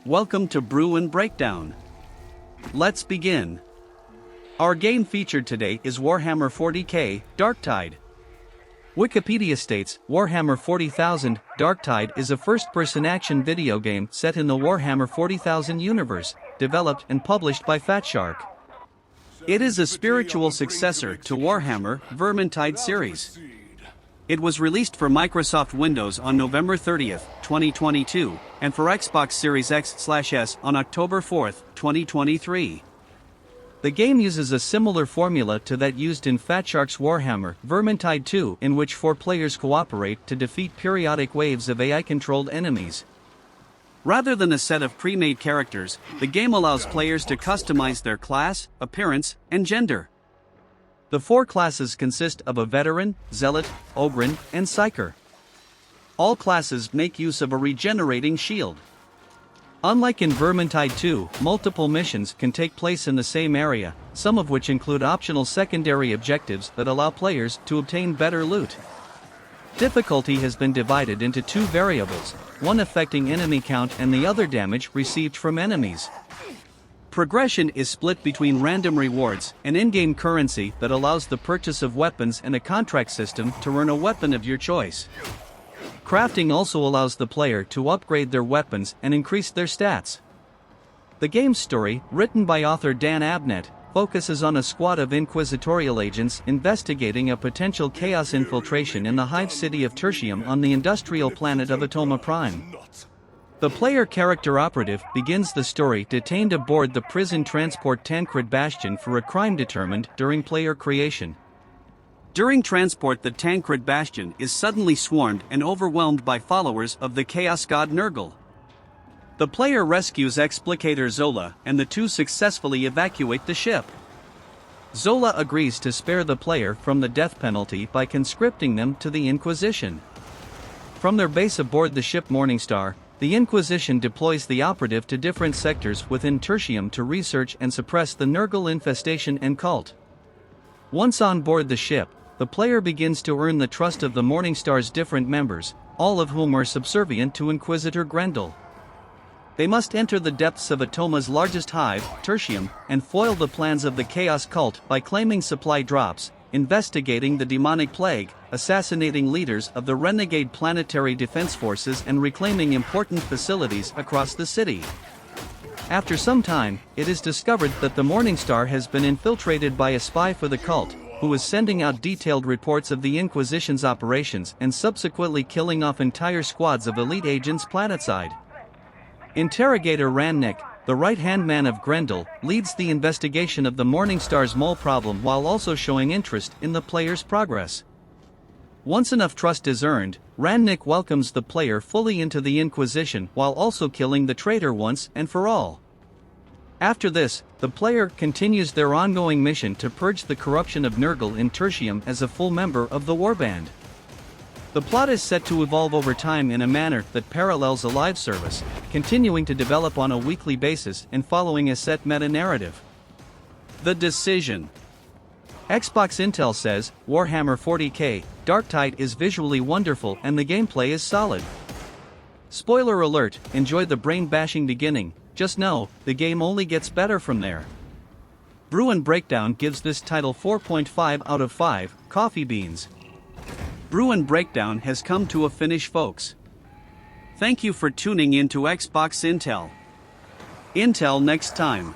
Welcome to Brew and Breakdown. Let's begin. Our game featured today is Warhammer 40K Darktide. Wikipedia states, Warhammer 40,000 Darktide is a first-person action video game set in the Warhammer 40,000 universe, developed and published by Fatshark. It is a spiritual successor to Warhammer Vermintide series. It was released for Microsoft Windows on November 30, 2022, and for Xbox Series X/S on October 4, 2023. The game uses a similar formula to that used in Fatshark's Warhammer Vermintide 2, in which 4 players cooperate to defeat periodic waves of AI-controlled enemies. Rather than a set of pre-made characters, the game allows players to customize their class, appearance, and gender. The 4 classes consist of a veteran, zealot, ogryn, and psyker. All classes make use of a regenerating shield. Unlike in Vermintide 2, multiple missions can take place in the same area, some of which include optional secondary objectives that allow players to obtain better loot. Difficulty has been divided into 2 variables, one affecting enemy count and the other damage received from enemies. Progression is split between random rewards and in-game currency that allows the purchase of weapons and a contract system to earn a weapon of your choice. Crafting also allows the player to upgrade their weapons and increase their stats. The game's story, written by author Dan Abnett, focuses on a squad of inquisitorial agents investigating a potential chaos infiltration in the hive city of Tertium on the industrial planet of Atoma Prime. The player character operative begins the story detained aboard the prison transport Tancred Bastion for a crime determined during player creation. During transport, the Tancred Bastion is suddenly swarmed and overwhelmed by followers of the chaos god Nurgle. The player rescues explicator Zola and the two successfully evacuate the ship. Zola agrees to spare the player from the death penalty by conscripting them to the Inquisition. From their base aboard the ship Morningstar, the Inquisition deploys the operative to different sectors within Tertium to research and suppress the Nurgle infestation and cult. Once on board the ship, the player begins to earn the trust of the Morningstar's different members, all of whom are subservient to Inquisitor Grendel. They must enter the depths of Atoma's largest hive, Tertium, and foil the plans of the Chaos Cult by claiming supply drops, investigating the demonic plague, assassinating leaders of the renegade planetary defense forces and reclaiming important facilities across the city. After some time, it is discovered that the Morningstar has been infiltrated by a spy for the cult, who is sending out detailed reports of the Inquisition's operations and subsequently killing off entire squads of elite agents planetside. Interrogator Rannick, the right-hand man of Grendel, leads the investigation of the Morningstar's mole problem while also showing interest in the player's progress. Once enough trust is earned, Rannick welcomes the player fully into the Inquisition while also killing the traitor once and for all. After this, the player continues their ongoing mission to purge the corruption of Nurgle in Tertium as a full member of the Warband. The plot is set to evolve over time in a manner that parallels a live service, continuing to develop on a weekly basis and following a set meta-narrative. The decision. Xbox Intel says, Warhammer 40K Darktide is visually wonderful and the gameplay is solid. Spoiler alert, enjoy the brain-bashing beginning, just know, the game only gets better from there. Brew and Breakdown gives this title 4.5 out of 5 coffee beans. Brew and Breakdown has come to a finish, folks. Thank you for tuning in to Xbox Intel. Intel next time.